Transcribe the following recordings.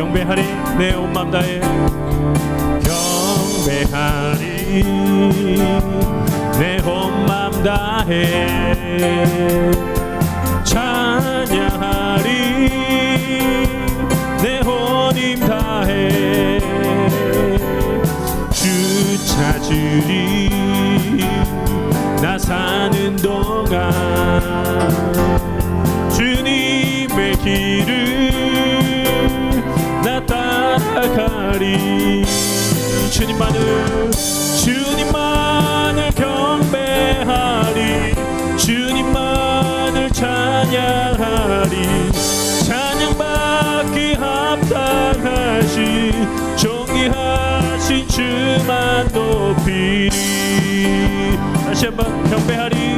경배하리 내 온 맘 다해 경배하리 내 온 맘 다해 찬양하리 내 온 힘 다해 주 찾으리 나 사는 동안 주님의 길을 나 따라가리 주님만을 경배하리 주님만을 찬양하리 찬양받기 합당하신 존귀하신 주만 높이리 다시 한번 경배하리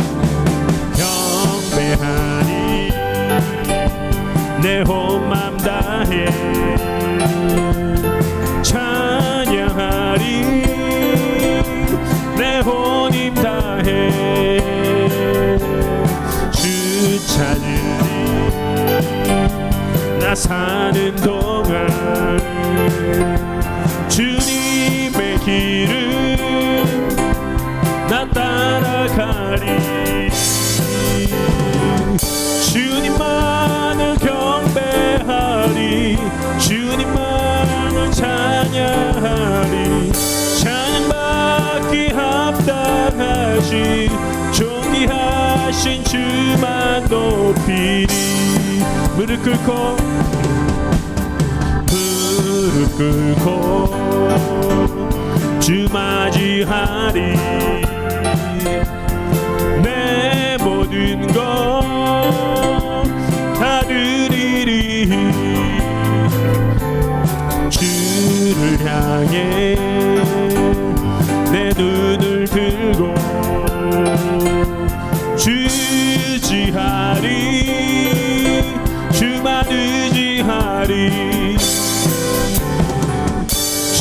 내 온 맘 다해 찬양하리 내 온 힘 다해 주 찾으리 나 사는 동안 주님의 길을 나 따라가리 주님만을 경배하리 주님만을 찬양하리 찬양받기 합당하신 존귀하신 주만 높이리 무릎 꿇고 주 맞이하리 내 모든 것 다 드리리 주를 향해 내 눈을 들고 주지하리 주만 의지하리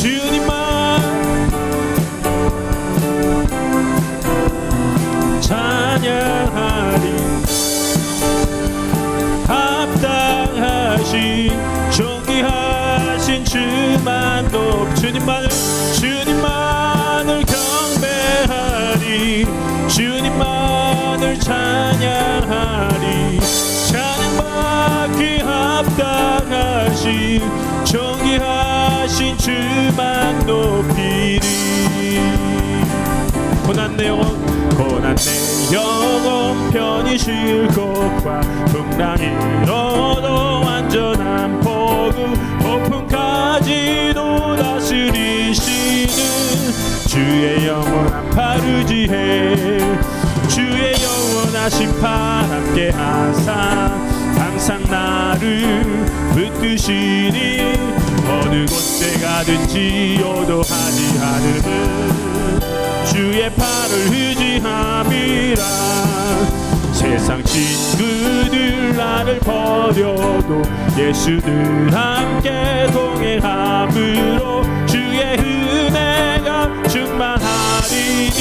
주님만 찬양하리 합당하신 존귀하신 주만 주님만을 경배하리 주님만을 찬양하리 찬양받기 합당하신 존귀하신 주만 높이리 고난 내 영혼 편히 쉴 곳과 풍랑이로도 안전한 폭우 폭풍까지도 다스리시는 주의 영원한 팔 의지해 주의 영원하신 팔 함께 하사 항상 나를 붙드시니 어느 곳에 가든지 요동하지 않음은 주의 팔을 의지함이라 세상 친구들 나를 버려도 예수들 함께 동행함으로 주의 은혜가 충만하리니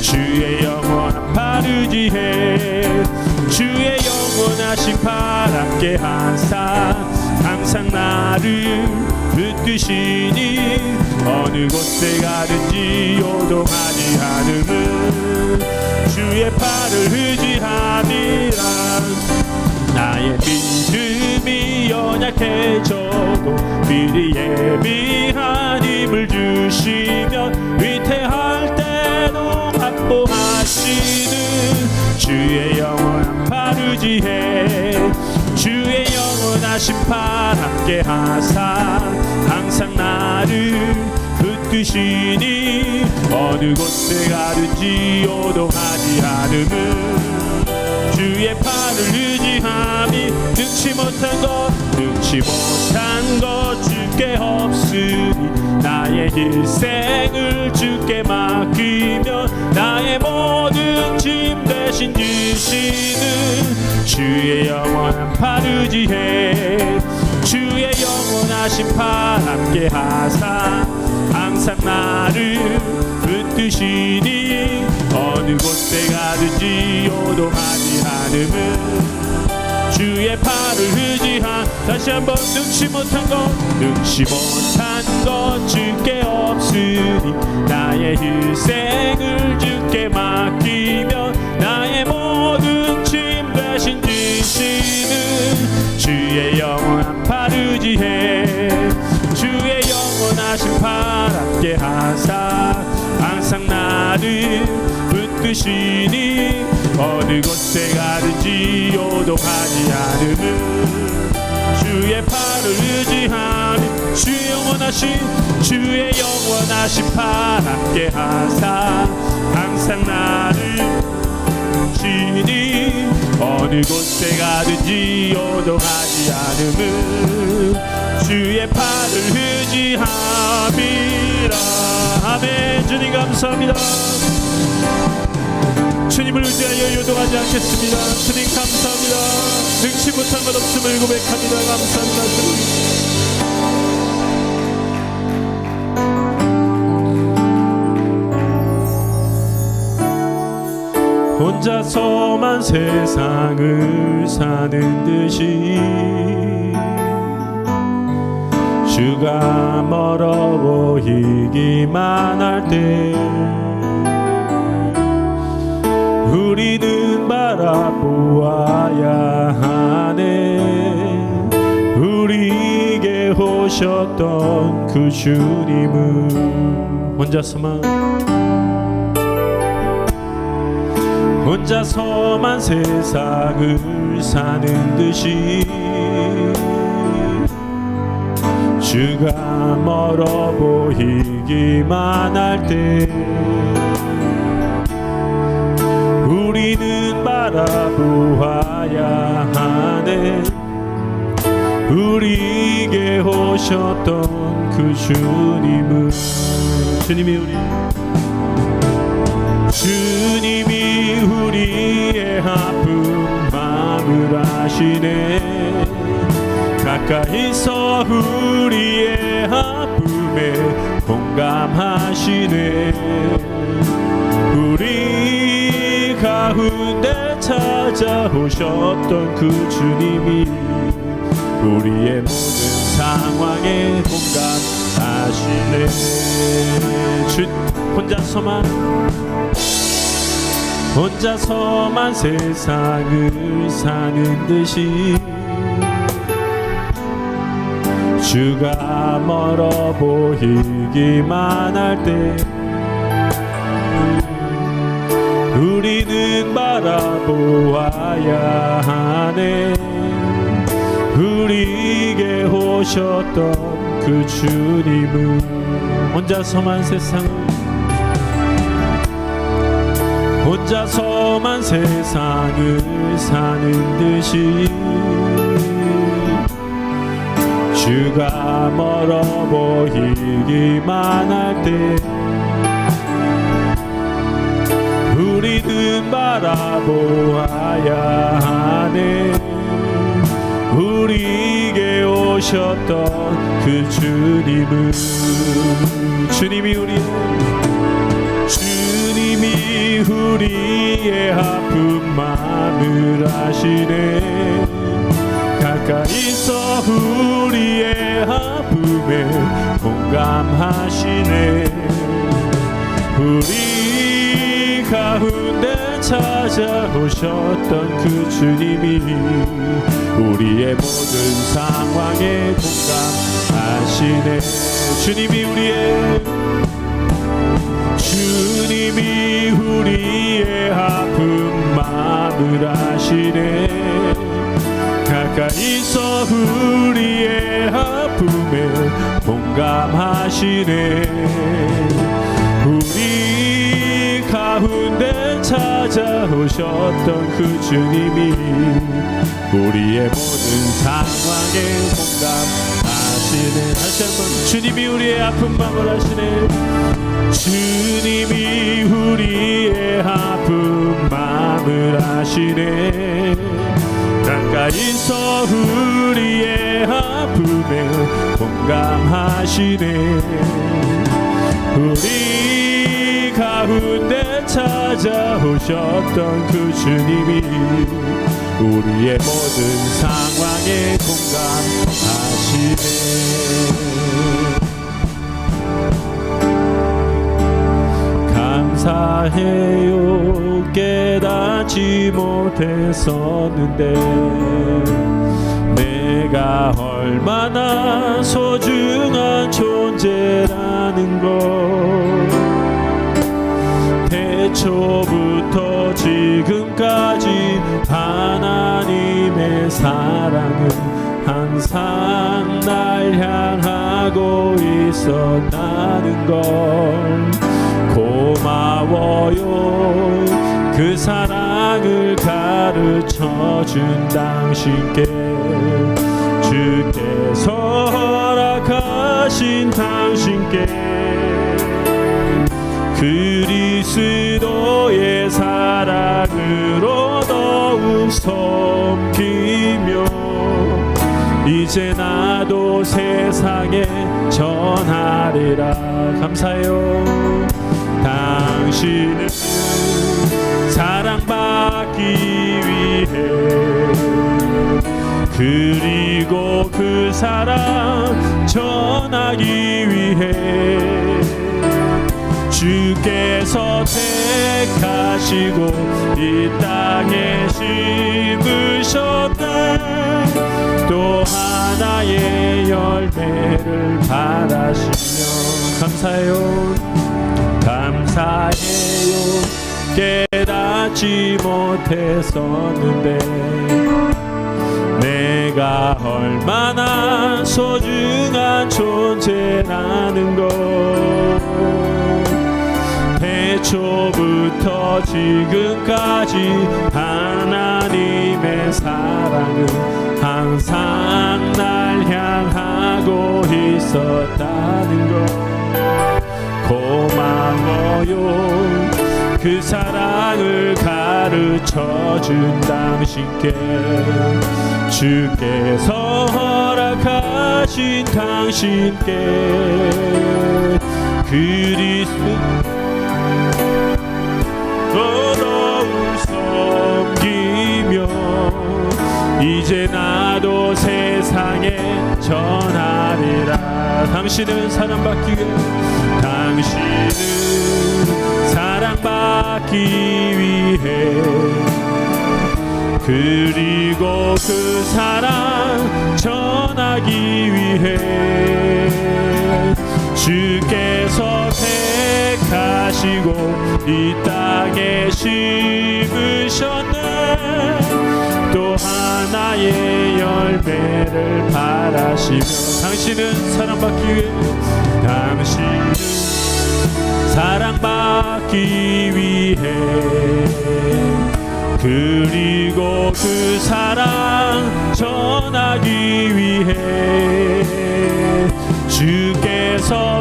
주의 영원한 팔 의지해 주의 영원하신 팔 함께 하사 항상 나를 붙드시니 어느 곳에 가든지 요동하지 않음은 주의 팔을 의지함이라 나의 믿음이 연약해져도 미리 예비한 힘을 주시면 위태할 때도 확보하시는 주의 영원한 팔 의지해 주의 영원하신 팔 함께 하사 항상 나를 붙드시니 어느 곳에 가든지 요동하지 않음은 주의 팔을 의지함이 능치 못한 것 주께 없으니 나의 일생을 주께 맡기며 나의 모든 짐 대신 지시는 주의 영원한 팔 의지해 주의 영원하신 팔 함께 하사 항상 나를 붙드시니 어느 곳에 가든지 요동하지 않음은 주의 팔을 의지한 다시 한번 능치 못한 것 주께 없으니 나의 일생을 주께 맡기며 나의 모든 짐 대신 지시는 주의 영원한 팔 의지해 주의 영원하신 팔 함께 하사 항상 나를 붙드시니 어느 곳에 가든지 요동하지 않음은 주의 팔을 의지하니 주의 영원하신 팔 함께 하사 항상 나를 지니 어느 곳에 가든지 요동하지 않음은 주의 팔을 의지함이라. 아멘. 주님 감사합니다. 주님을 의지하여 요동하지 않겠습니다. 주님 감사합니다. 능치 못한 것 없음을 고백합니다. 감사합니다. 주님. 혼자서만 세상을 사는 듯이 주가 멀어 보이기만 할 때 우리는 바라보아야 하네. 우리에게 오셨던 그 주님은 혼자서만 세상을 사는 듯이 주가 멀어 보이기만 할 때 우리는 바라보아야 하네. 우리에게 오셨던 그 주님은 주님이 우리의 아픈 마음을 아시네. 가까이서 우리의 아픔에 공감하시네. 우리 가운데 찾아오셨던 그 주님이 우리의 모든 상황에 공감하시네. 혼자서만 세상을 사는 듯이 주가 멀어 보이기만 할 때 우리는 바라보아야 하네. 우리에게 오셨던 그 주님은 혼자서만 세상을 사는 듯이 주가 멀어 보이기만 할 때 우리는 바라보아야 하네. 우리에게 오셨던 그 주님은 주님이 우리의 아픈 마음을 아시네. 가까이서 우리의 아픔에 공감하시네. 우리 가운데 찾아오셨던 그 주님이 우리의 모든 상황에 공감하시네. 주님이 우리의 아픈 마음을 아시네. 가까이서 우리의 아픔에 공감하시네. 우리 가운데 찾아오셨던 그 주님이 우리의 모든 상황에 공감하시네. 다시 한번 주님이 우리의 아픈 마음을 아시네. 주님이 우리의 아픈 마음을 아시네. 가까이서 우리의 아픔에 공감하시네. 우리 가운데 찾아오셨던 그 주님이 우리의 모든 상황에 공감하시네. 감사해요. 깨닫지 못했었는데 내가 얼마나 소중한 존재라는 걸 태초부터 지금까지 하나님의 사랑은 항상 날 향하고 있었다는 걸 고마워요. 그 사랑을 가르쳐준 당신께 주께서 허락하신 당신께 그리스도의 사랑으로 더욱 섬기며 이제 나도 세상에 전하리라. 감사해요. 당신은 사랑받기 위해 그리고 그 사랑 전하기 위해 주께서 택하시고 이 땅에 심으셨네. 또 하나의 열매를 바라시며 감사해요. 감사해요. 깨닫지 못했었는데 내가 얼마나 소중한 존재라는 걸 태초부터 지금까지 하나님의 사랑은 항상 날 향하고 있었다는 걸 고마워요. 그 사랑을 가르쳐준 당신께 주께서 허락하신 당신께 그리스도 더욱 섬기며 이제 나도 세상에 전하리라. 당신은 사랑받기 위해 당신은 사랑받기 위해 그리고 그 사랑 전하기 위해 주께서 택하시고 이 땅에 심으셨네. 또 하나의 열매를 바라시며 당신은 사랑받기 위해 당신은 사랑받기 위해 그리고 그 사랑 전하기 위해 주께서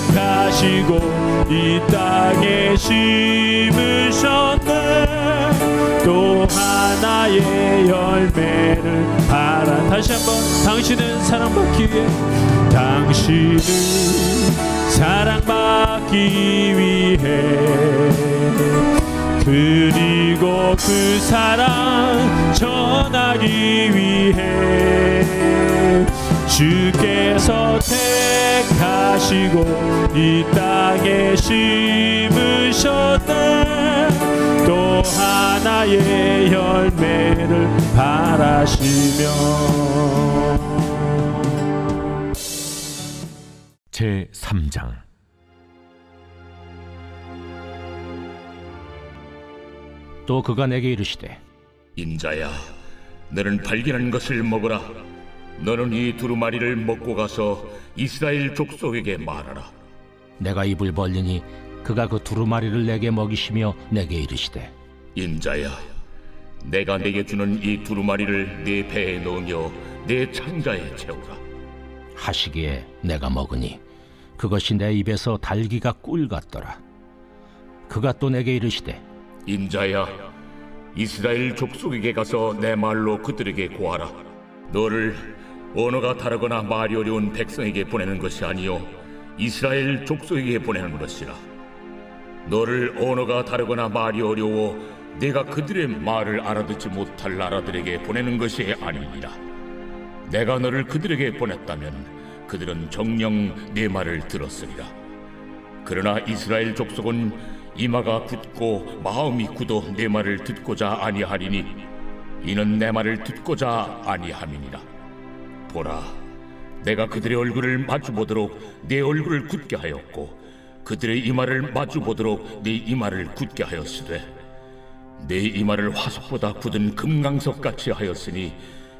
택하시고 이 땅에 심으셨네. 또 하나의 열매를 바라. 다시 한번 당신은 사랑받기 위해 당신은 사랑받기 위해 그리고 그 사랑 전하기 위해 주께서 택하시고 이 땅에 심으셨네. 또 하나의 열매를 바라시며. 제3장. 또 그가 내게 이르시되 인자야, 너는 발견한 것을 먹으라. 너는 이 두루마리를 먹고 가서 이스라엘 족속에게 말하라. 내가 입을 벌리니 그가 그 두루마리를 내게 먹이시며 내게 이르시되 인자야, 내가 내게 주는 이 두루마리를 네 배에 넣으며 네 창자에 채우라 하시기에 내가 먹으니 그것이 내 입에서 달기가 꿀 같더라. 그가 또 내게 이르시되 인자야, 이스라엘 족속에게 가서 내 말로 그들에게 고하라. 너를 언어가 다르거나 말이 어려운 백성에게 보내는 것이 아니요 이스라엘 족속에게 보내는 것이라. 너를 언어가 다르거나 말이 어려워 내가 그들의 말을 알아듣지 못할 나라들에게 보내는 것이 아니니라. 내가 너를 그들에게 보냈다면 그들은 정녕 내 말을 들었으리라. 그러나 이스라엘 족속은 이마가 굳고 마음이 굳어 내 말을 듣고자 아니하리니 이는 내 말을 듣고자 아니함이니라. 보라, 내가 그들의 얼굴을 마주보도록 내 얼굴을 굳게 하였고 그들의 이마를 마주보도록 내 이마를 굳게 하였으되 내 이마를 화석보다 굳은 금강석같이 하였으니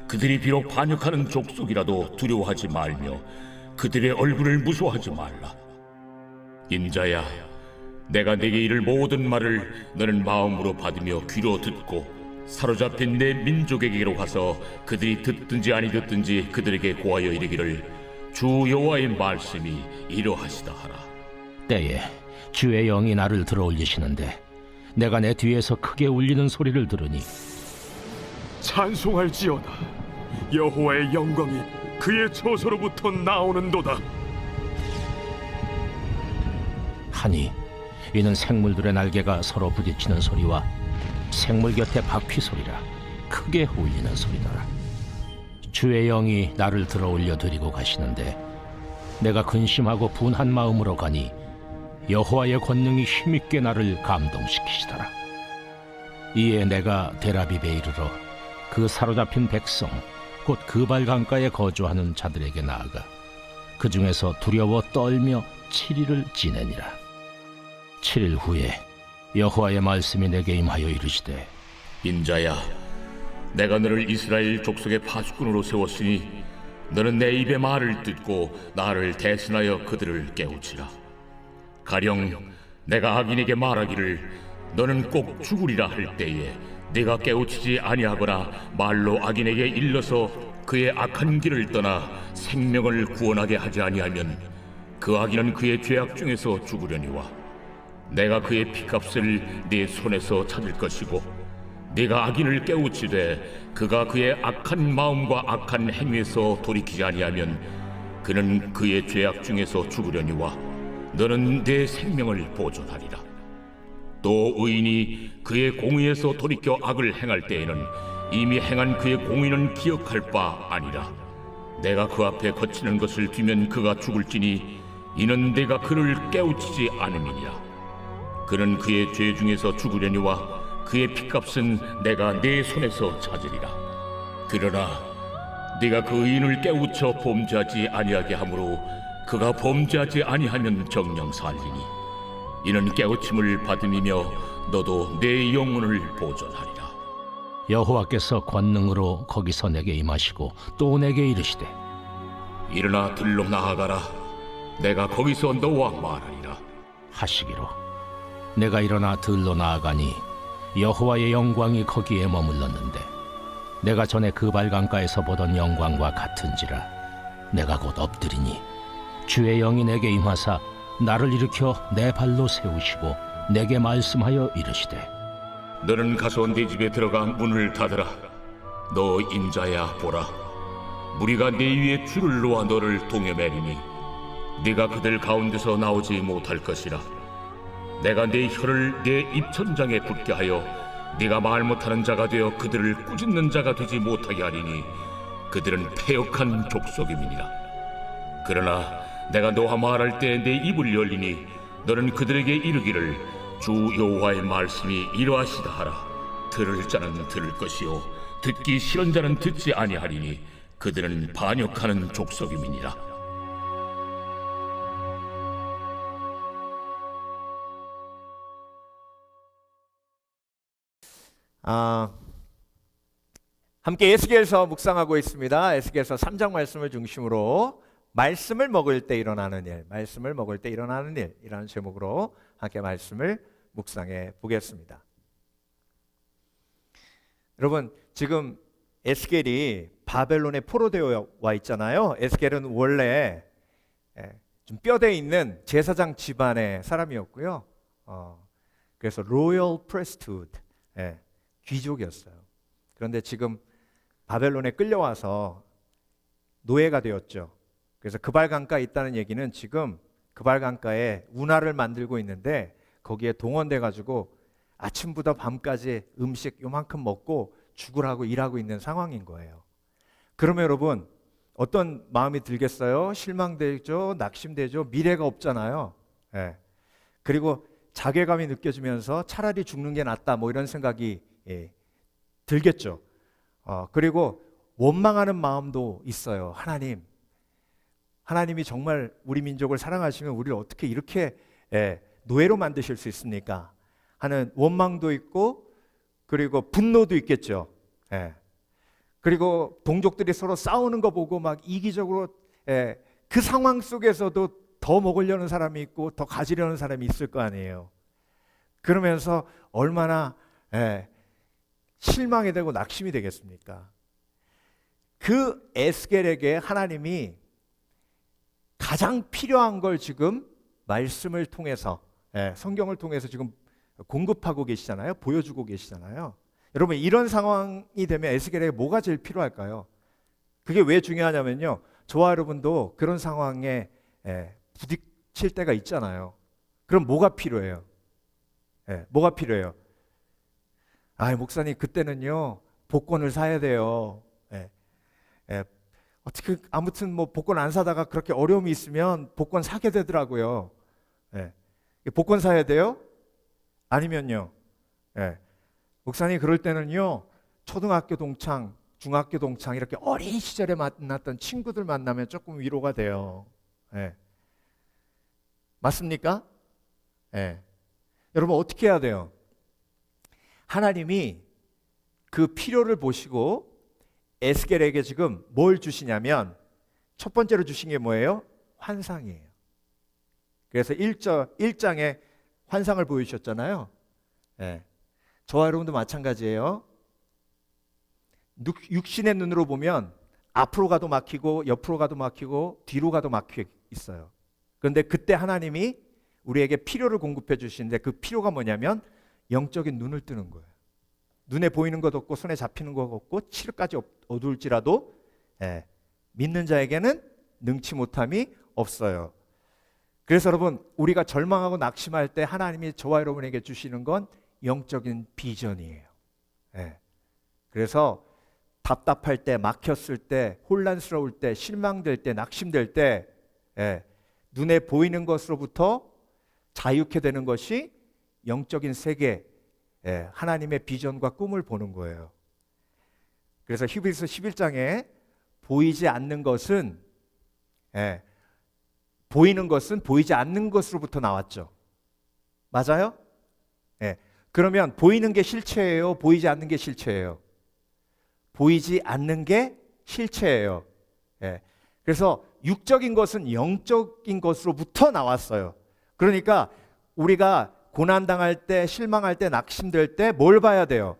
그들이 비록 반역하는 족속이라도 두려워하지 말며 그들의 얼굴을 무서워하지 말라. 인자야, 내가 네게 이를 모든 말을 너는 마음으로 받으며 귀로 듣고 사로잡힌 내 민족에게로 가서 그들이 듣든지 아니 듣든지 그들에게 고하여 이르기를 주 여호와의 말씀이 이러하시다 하라. 때에 주의 영이 나를 들어올리시는데 내가 내 뒤에서 크게 울리는 소리를 들으니 찬송할지어다. 여호와의 영광이 그의 처소로부터 나오는도다. 하니 이는 생물들의 날개가 서로 부딪히는 소리와 생물 곁에 바퀴 소리라. 크게 울리는 소리더라. 주의 영이 나를 들어올려 드리고 가시는데 내가 근심하고 분한 마음으로 가니 여호와의 권능이 힘있게 나를 감동시키시더라. 이에 내가 데라비베 이르러 그 사로잡힌 백성 곧 그발 강가에 거주하는 자들에게 나아가 그 중에서 두려워 떨며 7일을 지내니라. 7일 후에 여호와의 말씀이 내게 임하여 이르시되 인자야, 내가 너를 이스라엘 족속의 파수꾼으로 세웠으니 너는 내 입의 말을 듣고 나를 대신하여 그들을 깨우치라. 가령 내가 악인에게 말하기를 너는 꼭 죽으리라 할 때에 네가 깨우치지 아니하거나 말로 악인에게 일러서 그의 악한 길을 떠나 생명을 구원하게 하지 아니하면 그 악인은 그의 죄악 중에서 죽으려니와 내가 그의 피값을 네 손에서 찾을 것이고 네가 악인을 깨우치되 그가 그의 악한 마음과 악한 행위에서 돌이키지 아니하면 그는 그의 죄악 중에서 죽으려니와 너는 내 생명을 보존하리라. 또 의인이 그의 공의에서 돌이켜 악을 행할 때에는 이미 행한 그의 공의는 기억할 바 아니라 내가 그 앞에 거치는 것을 두면 그가 죽을지니 이는 내가 그를 깨우치지 않음이니라. 그는 그의 죄 중에서 죽으려니와 그의 피값은 내가 내 손에서 찾으리라. 그러나 네가 그 의인을 깨우쳐 범죄하지 아니하게 하므로 그가 범죄하지 아니하면 정녕 살리니 이는 깨우침을 받음이며 너도 내 영혼을 보존하리라. 여호와께서 권능으로 거기서 내게 임하시고 또 내게 이르시되 일어나 들로 나아가라. 내가 거기서 너와 말하리라 하시기로 내가 일어나 들로 나아가니 여호와의 영광이 거기에 머물렀는데 내가 전에 그발 강가에서 보던 영광과 같은지라. 내가 곧 엎드리니 주의 영이 내게 임하사 나를 일으켜 내 발로 세우시고 내게 말씀하여 이르시되 너는 가서 네 집에 들어가 문을 닫으라. 너 인자야, 보라, 무리가 네 위에 줄을 놓아 너를 동여매리니 네가 그들 가운데서 나오지 못할 것이라. 내가 네 혀를 내 입천장에 굳게 하여 네가 말 못하는 자가 되어 그들을 꾸짖는 자가 되지 못하게 하리니 그들은 패역한 족속임이니라. 그러나 내가 너와 말할 때 내 입을 열리니 너는 그들에게 이르기를 주 여호와의 말씀이 이러하시다 하라. 들을 자는 들을 것이요 듣기 싫은 자는 듣지 아니하리니 그들은 반역하는 족속임이니라. 함께 에스겔서 묵상하고 있습니다. 에스겔서 3장 말씀을 중심으로 말씀을 먹을 때 일어나는 일, 말씀을 먹을 때 일어나는 일이라는 제목으로 함께 말씀을 묵상해 보겠습니다. 여러분, 지금 에스겔이 바벨론에 포로되어 와 있잖아요. 에스겔은 원래 좀 뼈대 있는 제사장 집안의 사람이었고요. 그래서 로열 프레스트후드, 귀족이었어요. 그런데 지금 바벨론에 끌려와서 노예가 되었죠. 그래서 그발 강가에 있다는 얘기는 지금 그발 강가에 운하를 만들고 있는데 거기에 동원돼 가지고 아침부터 밤까지 음식 요만큼 먹고 죽으라고 일하고 있는 상황인 거예요. 그러면 여러분 어떤 마음이 들겠어요? 실망되죠, 낙심되죠, 미래가 없잖아요. 예. 그리고 자괴감이 느껴지면서 차라리 죽는 게 낫다 뭐 이런 생각이 들겠죠. 그리고 원망하는 마음도 있어요. 하나님이 정말 우리 민족을 사랑하시면 우리를 어떻게 이렇게 노예로 만드실 수 있습니까? 하는 원망도 있고 그리고 분노도 있겠죠. 그리고 동족들이 서로 싸우는 거 보고 막 이기적으로 그 상황 속에서도 더 먹으려는 사람이 있고 더 가지려는 사람이 있을 거 아니에요. 그러면서 얼마나 실망이 되고 낙심이 되겠습니까? 그 에스겔에게 하나님이 가장 필요한 걸 지금 말씀을 통해서 성경을 통해서 지금 공급하고 계시잖아요. 보여주고 계시잖아요. 여러분 이런 상황이 되면 에스겔에게 뭐가 제일 필요할까요? 그게 왜 중요하냐면요. 저와 여러분도 그런 상황에 부딪힐 때가 있잖아요. 그럼 뭐가 필요해요? 뭐가 필요해요? 목사님 그때는요 복권을 사야 돼요. 어떻게 아무튼 뭐 복권 안 사다가 그렇게 어려움이 있으면 복권 사게 되더라고요. 복권 사야 돼요? 아니면요? 목사님 그럴 때는요 초등학교 동창, 중학교 동창 이렇게 어린 시절에 만났던 친구들 만나면 조금 위로가 돼요. 맞습니까? 여러분 어떻게 해야 돼요? 하나님이 그 필요를 보시고 에스겔에게 지금 뭘 주시냐면 첫 번째로 주신 게 뭐예요? 환상이에요. 그래서 1장에 환상을 보여주셨잖아요. 저와 여러분도 마찬가지예요. 육신의 눈으로 보면 앞으로 가도 막히고 옆으로 가도 막히고 뒤로 가도 막혀 있어요. 그런데 그때 하나님이 우리에게 필요를 공급해 주시는데 그 필요가 뭐냐면 영적인 눈을 뜨는 거예요. 눈에 보이는 것 없고 손에 잡히는 것 없고 치르까지 어두울지라도 믿는 자에게는 능치 못함이 없어요. 그래서 여러분 우리가 절망하고 낙심할 때 하나님이 저와 여러분에게 주시는 건 영적인 비전이에요. 그래서 답답할 때, 막혔을 때, 혼란스러울 때, 실망될 때, 낙심될 때 눈에 보이는 것으로부터 자유케 되는 것이 영적인 세계, 하나님의 비전과 꿈을 보는 거예요. 그래서 히브리서 11장에 보이지 않는 것은 보이는 것은 보이지 않는 것으로부터 나왔죠. 맞아요? 그러면 보이는 게 실체예요? 보이지 않는 게 실체예요? 보이지 않는 게 실체예요. 그래서 육적인 것은 영적인 것으로부터 나왔어요. 그러니까 우리가 고난당할 때, 실망할 때, 낙심될 때 뭘 봐야 돼요?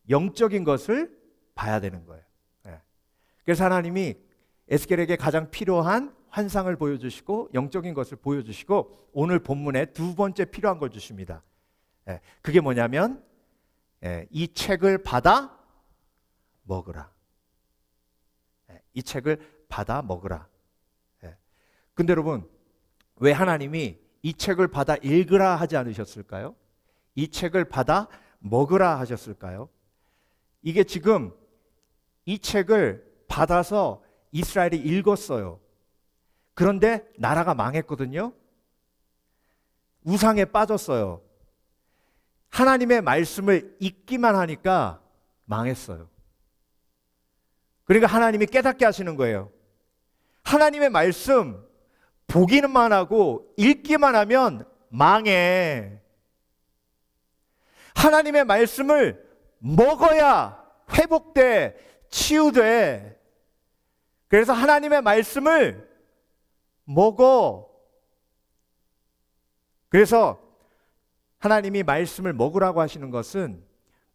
영적인 것을 봐야 되는 거예요. 그래서 하나님이 에스겔에게 가장 필요한 환상을 보여주시고 영적인 것을 보여주시고 오늘 본문에 두 번째 필요한 걸 주십니다. 그게 뭐냐면 이 책을 받아 먹으라. 이 책을 받아 먹으라. 근데 여러분 왜 하나님이 이 책을 받아 읽으라 하지 않으셨을까요? 이 책을 받아 먹으라 하셨을까요? 이게 지금 이 책을 받아서 이스라엘이 읽었어요. 그런데 나라가 망했거든요. 우상에 빠졌어요. 하나님의 말씀을 읽기만 하니까 망했어요. 그러니까 하나님이 깨닫게 하시는 거예요. 하나님의 말씀 보기만 하고 읽기만 하면 망해. 하나님의 말씀을 먹어야 회복돼, 치유돼. 그래서 하나님의 말씀을 먹어. 그래서 하나님이 말씀을 먹으라고 하시는 것은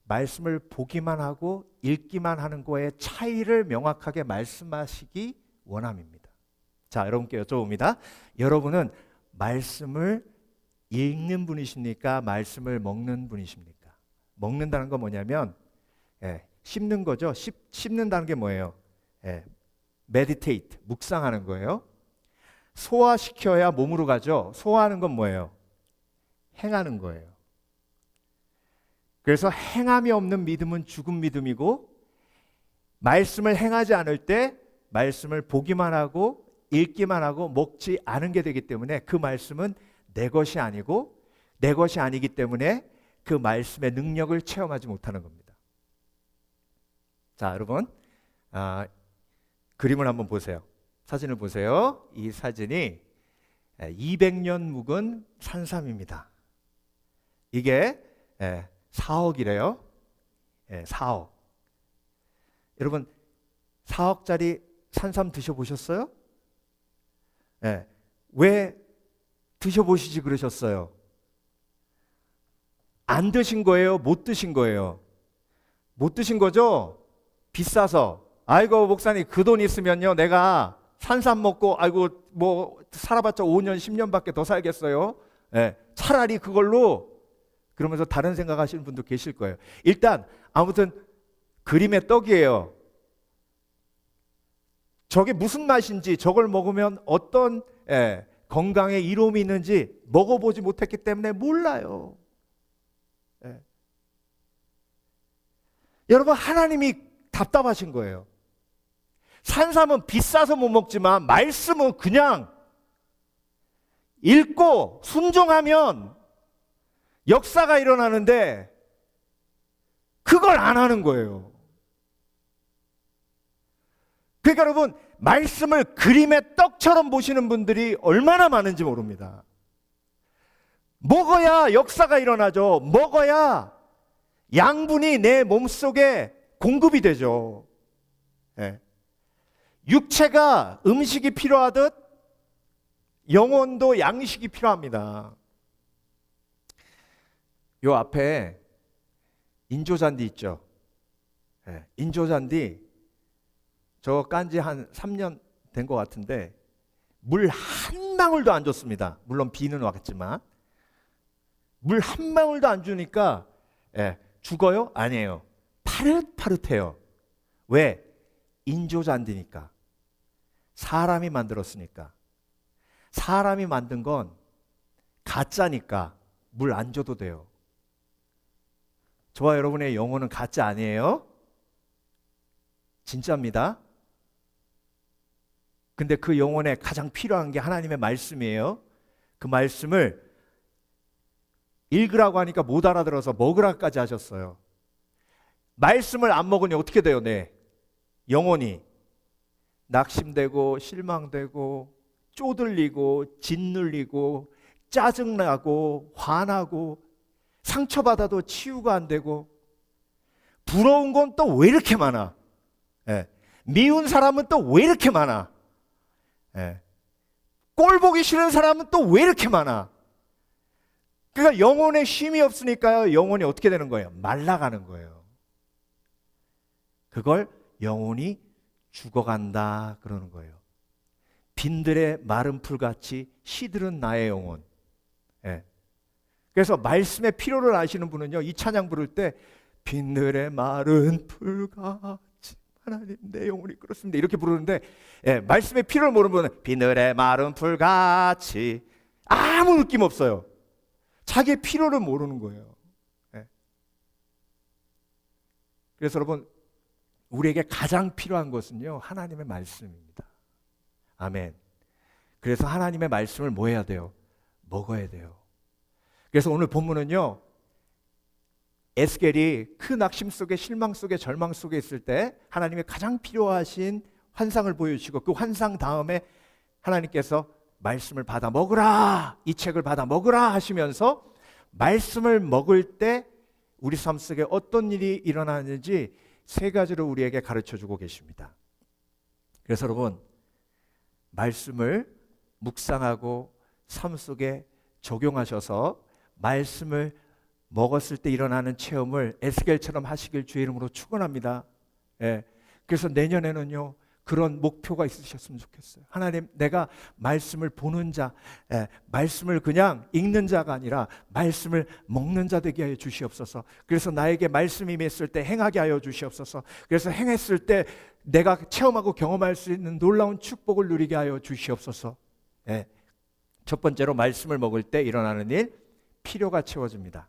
말씀을 보기만 하고 읽기만 하는 거의 차이를 명확하게 말씀하시기 원함입니다. 자, 여러분께 여쭤봅니다. 여러분은 말씀을 읽는 분이십니까? 말씀을 먹는 분이십니까? 먹는다는 건 뭐냐면 씹는 거죠. 씹는다는 게 뭐예요? meditate, 묵상하는 거예요. 소화시켜야 몸으로 가죠. 소화하는 건 뭐예요? 행하는 거예요. 그래서 행함이 없는 믿음은 죽은 믿음이고, 말씀을 행하지 않을 때 말씀을 보기만 하고 읽기만 하고 먹지 않은 게 되기 때문에 그 말씀은 내 것이 아니고, 내 것이 아니기 때문에 그 말씀의 능력을 체험하지 못하는 겁니다. 자, 여러분, 그림을 한번 보세요. 사진을 보세요. 이 사진이 200년 묵은 산삼입니다. 이게 4억이래요. 4억. 여러분, 4억짜리 산삼 드셔보셨어요? 왜 드셔보시지 그러셨어요? 안 드신 거예요? 못 드신 거예요? 못 드신 거죠? 비싸서. 아이고 목사님, 그 돈 있으면요 내가 산삼 먹고 아이고 뭐 살아봤자 5년 10년밖에 더 살겠어요. 차라리 그걸로, 그러면서 다른 생각하시는 분도 계실 거예요. 일단 아무튼 그림의 떡이에요. 저게 무슨 맛인지, 저걸 먹으면 어떤 건강에 이로움이 있는지 먹어보지 못했기 때문에 몰라요. 여러분, 하나님이 답답하신 거예요. 산삼은 비싸서 못 먹지만 말씀은 그냥 읽고 순종하면 역사가 일어나는데 그걸 안 하는 거예요. 그러니까 여러분, 말씀을 그림의 떡처럼 보시는 분들이 얼마나 많은지 모릅니다. 먹어야 역사가 일어나죠. 먹어야 양분이 내 몸속에 공급이 되죠. 육체가 음식이 필요하듯 영혼도 양식이 필요합니다. 요 앞에 인조잔디 있죠. 인조잔디 저거 깐지 한 3년 된 것 같은데 물 한 방울도 안 줬습니다. 물론 비는 왔겠지만 물 한 방울도 안 주니까 죽어요? 아니에요. 파릇파릇해요. 왜? 인조잔디니까. 사람이 만들었으니까. 사람이 만든 건 가짜니까 물 안 줘도 돼요. 저와 여러분의 영혼은 가짜 아니에요? 진짜입니다. 근데 그 영혼에 가장 필요한 게 하나님의 말씀이에요. 그 말씀을 읽으라고 하니까 못 알아들어서 먹으라까지 하셨어요. 말씀을 안 먹으니 어떻게 돼요? 네, 영혼이 낙심되고 실망되고 쪼들리고 짓눌리고 짜증나고 화나고 상처받아도 치유가 안 되고, 부러운 건 또 왜 이렇게 많아? 미운 사람은 또 왜 이렇게 많아? 꼴 보기 싫은 사람은 또 왜 이렇게 많아? 그러니까 영혼에 쉼이 없으니까요, 영혼이 어떻게 되는 거예요? 말라가는 거예요. 그걸 영혼이 죽어간다 그러는 거예요. 빈들의 마른 풀같이 시들은 나의 영혼. 그래서 말씀의 필요를 아시는 분은요, 이 찬양 부를 때 빈들의 마른 풀같이 하나님 내 영혼이 그렇습니다 이렇게 부르는데, 말씀의 필요를 모르는 분은 빈들의 마른 풀같이, 아무 느낌 없어요. 자기의 필요를 모르는 거예요. 그래서 여러분, 우리에게 가장 필요한 것은요, 하나님의 말씀입니다. 아멘. 그래서 하나님의 말씀을 뭐 해야 돼요? 먹어야 돼요. 그래서 오늘 본문은요, 에스겔이 그 낙심 속에 실망 속에 절망 속에 있을 때 하나님의 가장 필요하신 환상을 보여주시고, 그 환상 다음에 하나님께서 말씀을 받아 먹으라, 이 책을 받아 먹으라 하시면서 말씀을 먹을 때 우리 삶 속에 어떤 일이 일어나는지 세 가지로 우리에게 가르쳐주고 계십니다. 그래서 여러분, 말씀을 묵상하고 삶 속에 적용하셔서 말씀을 먹었을 때 일어나는 체험을 에스겔처럼 하시길 주의 이름으로 축원합니다. 그래서 내년에는요, 그런 목표가 있으셨으면 좋겠어요. 하나님, 내가 말씀을 보는 자, 말씀을 그냥 읽는 자가 아니라 말씀을 먹는 자 되게 하여 주시옵소서. 그래서 나에게 말씀이 임했을 때 행하게 하여 주시옵소서. 그래서 행했을 때 내가 체험하고 경험할 수 있는 놀라운 축복을 누리게 하여 주시옵소서. 첫 번째로 말씀을 먹을 때 일어나는 일, 필요가 채워집니다.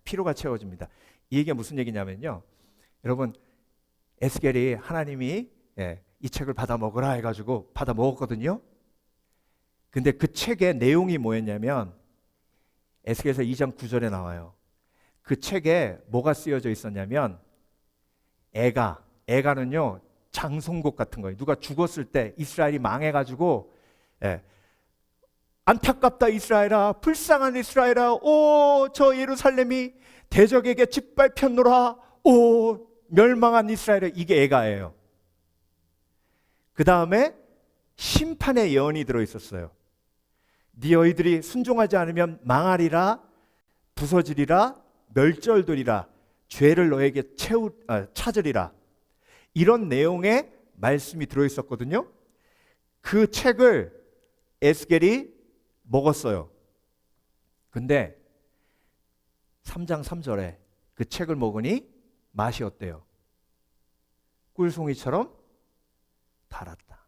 필요가 채워집니다. 이 얘기가 무슨 얘기냐면요. 여러분, 에스겔이 하나님이 이 책을 받아 먹으라 해가지고 받아 먹었거든요. 근데 그 책의 내용이 뭐였냐면 에스겔서 2장 9절에 나와요. 그 책에 뭐가 쓰여져 있었냐면 애가는요 장송곡 같은 거예요. 누가 죽었을 때 이스라엘이 망해가지고 안타깝다 이스라엘아, 불쌍한 이스라엘아, 오 저 예루살렘이 대적에게 짓밟혔노라, 오 멸망한 이스라엘아, 이게 애가예요. 그 다음에 심판의 예언이 들어있었어요. 너희들이 순종하지 않으면 망하리라, 부서지리라, 멸절되리라, 죄를 너에게 찾으리라, 이런 내용의 말씀이 들어있었거든요. 그 책을 에스겔이 먹었어요. 근데 3장 3절에 그 책을 먹으니 맛이 어때요? 꿀송이처럼 달았다.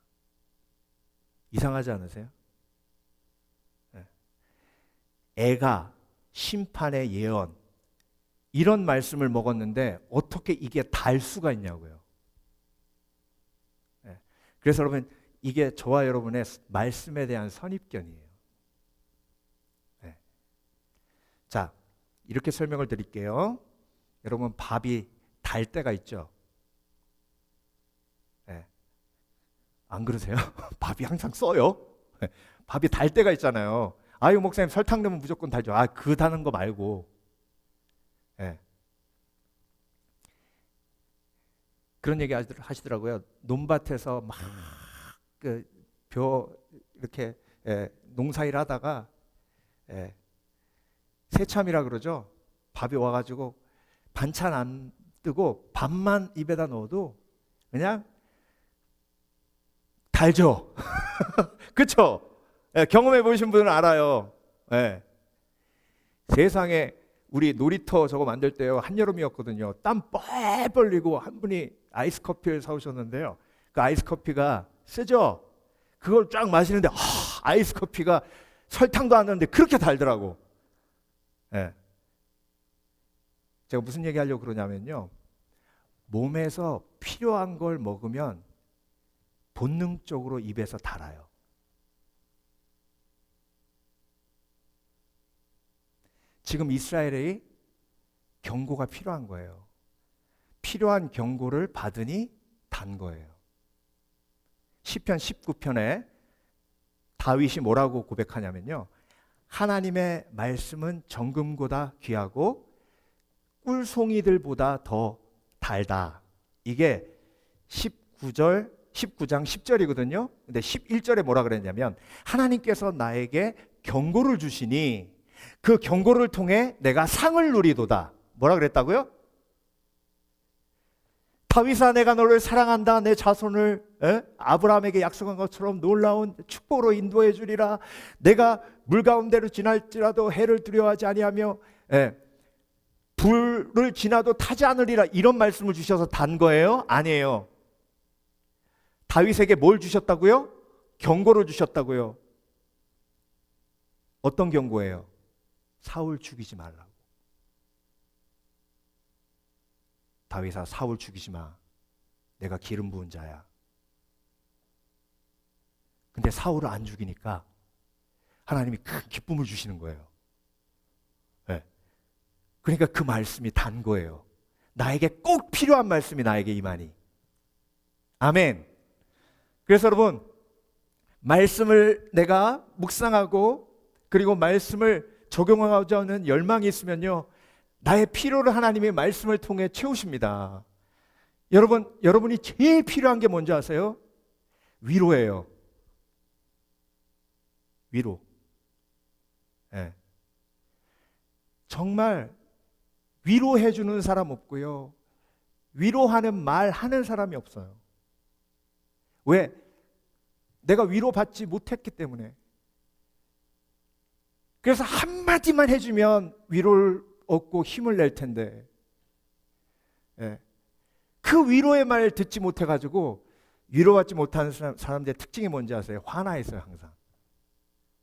이상하지 않으세요? 애가 심판의 예언, 이런 말씀을 먹었는데 어떻게 이게 달 수가 있냐고요. 그래서 여러분, 이게 저와 여러분의 말씀에 대한 선입견이에요. 자, 이렇게 설명을 드릴게요. 여러분, 밥이 달 때가 있죠? 안 그러세요? 밥이 항상 써요? 밥이 달 때가 있잖아요. 아유, 목사님 설탕 넣으면 무조건 달죠. 그 다는 거 말고. 그런 얘기 하시더라고요. 논밭에서 막 이렇게 농사일 하다가 새참이라 그러죠. 밥이 와가지고 반찬 안 뜨고 밥만 입에다 넣어도 그냥 달죠. 그렇죠? 경험해 보신 분은 알아요. 세상에 우리 놀이터 저거 만들 때요, 한여름이었거든요. 땀 뻘뻘 흘리고 한 분이 아이스 커피를 사오셨는데요. 그 아이스 커피가 쓰죠? 그걸 쫙 마시는데 아이스 커피가 설탕도 안 넣는데 그렇게 달더라고. 제가 무슨 얘기 하려고 그러냐면요, 몸에서 필요한 걸 먹으면 본능적으로 입에서 달아요. 지금 이스라엘의 경고가 필요한 거예요. 필요한 경고를 받으니 단 거예요. 시편 19편에 다윗이 뭐라고 고백하냐면요, 하나님의 말씀은 정금보다 귀하고 꿀송이들보다 더 달다. 이게 19장 10절이거든요. 근데 11절에 뭐라 그랬냐면, 하나님께서 나에게 경고를 주시니 그 경고를 통해 내가 상을 누리도다. 뭐라 그랬다고요? 다윗아, 내가 너를 사랑한다. 내 자손을 아브라함에게 약속한 것처럼 놀라운 축복으로 인도해 주리라. 내가 물 가운데로 지날지라도 해를 두려워하지 아니하며 불을 지나도 타지 않으리라. 이런 말씀을 주셔서 단 거예요? 아니에요. 다윗에게 뭘 주셨다고요? 경고를 주셨다고요. 어떤 경고예요? 사울 죽이지 말라고. 다윗아, 사울 죽이지 마. 내가 기름 부은 자야. 근데 사울을 안 죽이니까 하나님이 큰 기쁨을 주시는 거예요. 그러니까 그 말씀이 단 거예요. 나에게 꼭 필요한 말씀이 나에게 임하니. 아멘. 그래서 여러분, 말씀을 내가 묵상하고 그리고 말씀을 적용하고자 하는 열망이 있으면요, 나의 필요를 하나님의 말씀을 통해 채우십니다. 여러분이 제일 필요한 게 뭔지 아세요? 위로예요. 위로. 정말 위로해 주는 사람 없고요, 위로하는 말 하는 사람이 없어요. 왜? 내가 위로받지 못했기 때문에. 그래서 한마디만 해주면 위로를 얻고 힘을 낼 텐데, 그 위로의 말 듣지 못해가지고 위로받지 못하는 사람들의 특징이 뭔지 아세요? 화나 있어요. 항상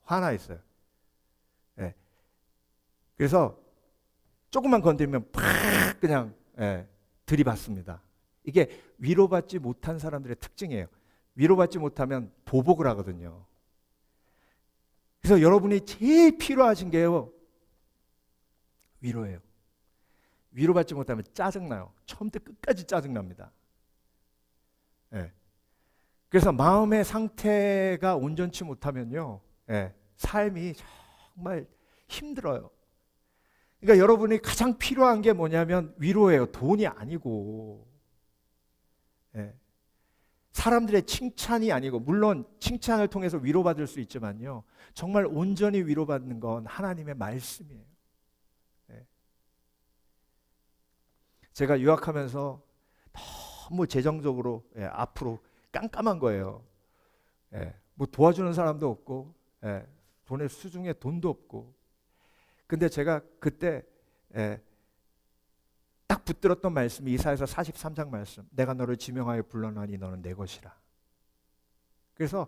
화나 있어요. 그래서 조금만 건드리면 팍 그냥 들이받습니다. 이게 위로받지 못한 사람들의 특징이에요. 위로받지 못하면 보복을 하거든요. 그래서 여러분이 제일 필요하신 게요, 위로예요. 위로받지 못하면 짜증나요. 처음부터 끝까지 짜증납니다. 그래서 마음의 상태가 온전치 못하면요, 삶이 정말 힘들어요. 그러니까 여러분이 가장 필요한 게 뭐냐면 위로예요. 돈이 아니고, 사람들의 칭찬이 아니고, 물론 칭찬을 통해서 위로받을 수 있지만요, 정말 온전히 위로받는 건 하나님의 말씀이에요. 제가 유학하면서 너무 재정적으로 앞으로 깜깜한 거예요. 뭐 도와주는 사람도 없고, 돈의 수중에 돈도 없고. 근데 제가 그때 딱 붙들었던 말씀이 이사야서 43장 말씀. 내가 너를 지명하여 불러나니 너는 내 것이라. 그래서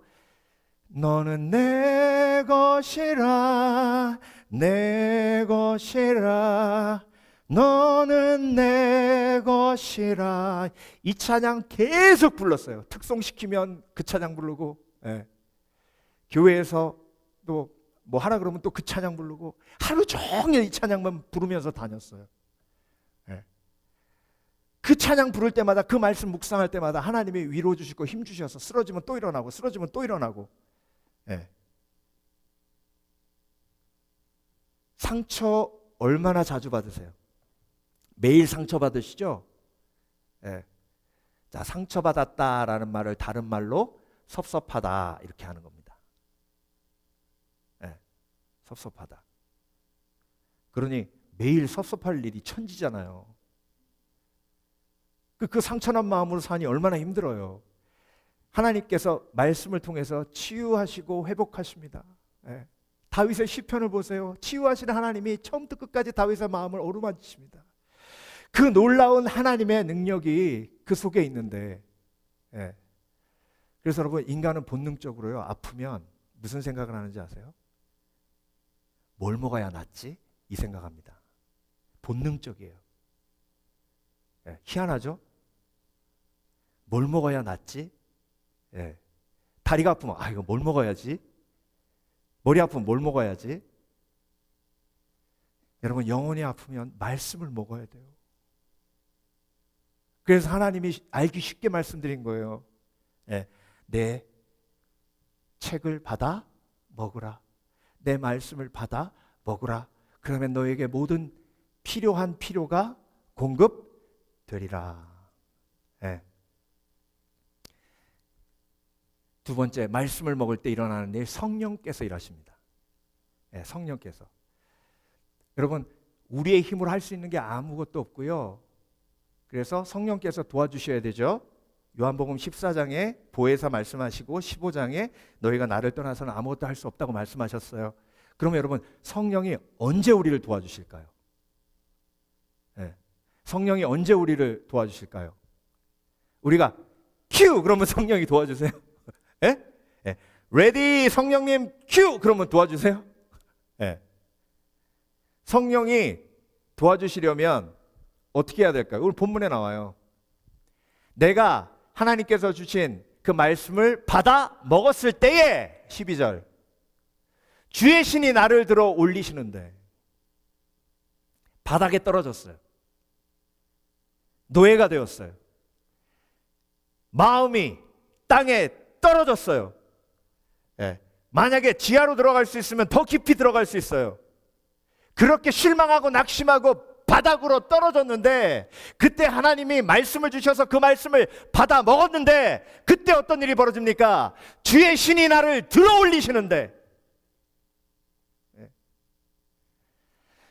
너는 내 것이라, 내 것이라, 너는 내 것이라. 이 찬양 계속 불렀어요. 특송시키면 그 찬양 부르고, 교회에서 또 뭐 하라 그러면 또 그 찬양 부르고, 하루 종일 이 찬양만 부르면서 다녔어요. 그 찬양 부를 때마다, 그 말씀 묵상할 때마다 하나님이 위로 주시고 힘 주셔서 쓰러지면 또 일어나고, 쓰러지면 또 일어나고. 상처 얼마나 자주 받으세요? 매일 상처 받으시죠? 자, 상처받았다라는 말을 다른 말로 섭섭하다 이렇게 하는 겁니다. 섭섭하다. 그러니 매일 섭섭할 일이 천지잖아요. 그 상처난 마음으로 사니 얼마나 힘들어요. 하나님께서 말씀을 통해서 치유하시고 회복하십니다. 다윗의 시편을 보세요. 치유하시는 하나님이 처음부터 끝까지 다윗의 마음을 어루만지십니다. 그 놀라운 하나님의 능력이 그 속에 있는데, 그래서 여러분, 인간은 본능적으로요, 아프면 무슨 생각을 하는지 아세요? 뭘 먹어야 낫지? 이 생각합니다. 본능적이에요. 희한하죠? 뭘 먹어야 낫지? 다리가 아프면 이거 뭘 먹어야지? 머리 아프면 뭘 먹어야지? 여러분, 영혼이 아프면 말씀을 먹어야 돼요. 그래서 하나님이 알기 쉽게 말씀드린 거예요. 내 책을 받아 먹으라. 내 말씀을 받아 먹으라. 그러면 너에게 모든 필요한 필요가 공급되리라. 두 번째, 말씀을 먹을 때 일어나는 일, 성령께서 일하십니다. 성령께서. 여러분, 우리의 힘으로 할 수 있는 게 아무것도 없고요. 그래서 성령께서 도와주셔야 되죠. 요한복음 14장에 보혜사 말씀하시고 15장에 너희가 나를 떠나서는 아무것도 할 수 없다고 말씀하셨어요. 그러면 여러분, 성령이 언제 우리를 도와주실까요? 성령이 언제 우리를 도와주실까요? 우리가 큐! 그러면 성령이 도와주세요. 레디 성령님 큐! 그러면 도와주세요. 성령이 도와주시려면 어떻게 해야 될까요? 오늘 본문에 나와요. 내가 하나님께서 주신 그 말씀을 받아 먹었을 때에, 12절, 주의 신이 나를 들어 올리시는데, 바닥에 떨어졌어요. 노예가 되었어요. 마음이 땅에 떨어졌어요. 만약에 지하로 들어갈 수 있으면 더 깊이 들어갈 수 있어요. 그렇게 실망하고 낙심하고 바닥으로 떨어졌는데, 그때 하나님이 말씀을 주셔서 그 말씀을 받아 먹었는데, 그때 어떤 일이 벌어집니까? 주의 신이 나를 들어 올리시는데,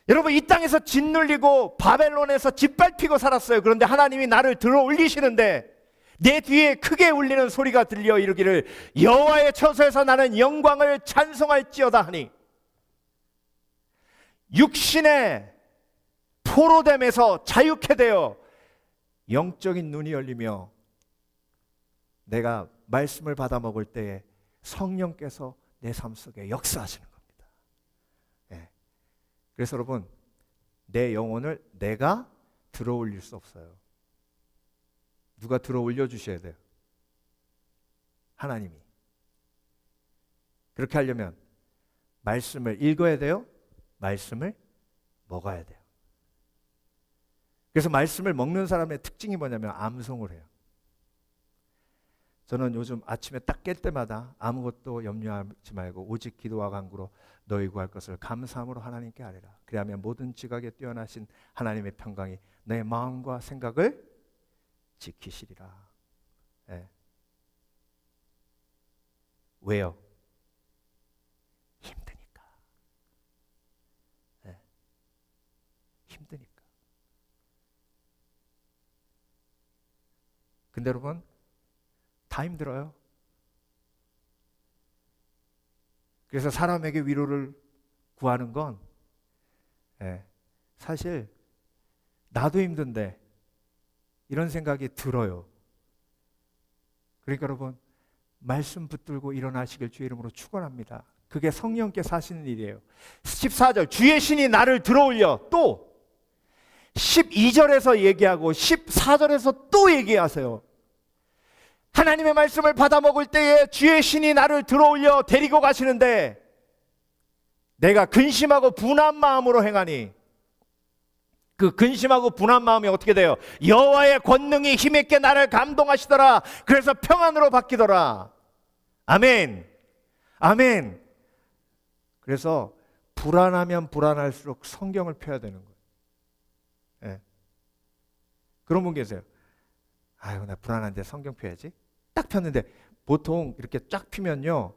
여러분, 이 땅에서 짓눌리고 바벨론에서 짓밟히고 살았어요. 그런데 하나님이 나를 들어 올리시는데, 내 뒤에 크게 울리는 소리가 들려 이르기를 여호와의 처소에서 나는 영광을 찬송할지어다 하니, 육신의 포로됨에서 자유케 되어 영적인 눈이 열리며, 내가 말씀을 받아 먹을 때에 성령께서 내 삶 속에 역사하시는 겁니다. 그래서 여러분, 내 영혼을 내가 들어 올릴 수 없어요. 누가 들어 올려 주셔야 돼요. 하나님이. 그렇게 하려면 말씀을 읽어야 돼요. 말씀을 먹어야 돼요. 그래서 말씀을 먹는 사람의 특징이 뭐냐면 암송을 해요. 저는 요즘 아침에 딱 깰 때마다 아무것도 염려하지 말고 오직 기도와 간구로 너희 구할 것을 감사함으로 하나님께 아뢰라. 그리하면 모든 지각에 뛰어나신 하나님의 평강이 내 마음과 생각을 지키시리라. 네. 왜요? 힘드니까. 네. 힘드니까. 근데 여러분, 다 힘들어요. 그래서 사람에게 위로를 구하는 건 사실 나도 힘든데 이런 생각이 들어요. 그러니까 여러분, 말씀 붙들고 일어나시길 주의 이름으로 축원합니다. 그게 성령께서 하시는 일이에요. 14절 주의 신이 나를 들어올려. 또 12절에서 얘기하고 14절에서 또 얘기하세요. 하나님의 말씀을 받아 먹을 때에 주의 신이 나를 들어올려 데리고 가시는데 내가 근심하고 분한 마음으로 행하니, 그 근심하고 분한 마음이 어떻게 돼요? 여호와의 권능이 힘있게 나를 감동하시더라. 그래서 평안으로 바뀌더라. 아멘. 아멘. 그래서 불안하면 불안할수록 성경을 펴야 되는 거예요. 네. 그런 분 계세요. 아유, 나 불안한데 성경 펴야지. 딱 폈는데 보통 이렇게 쫙 피면요,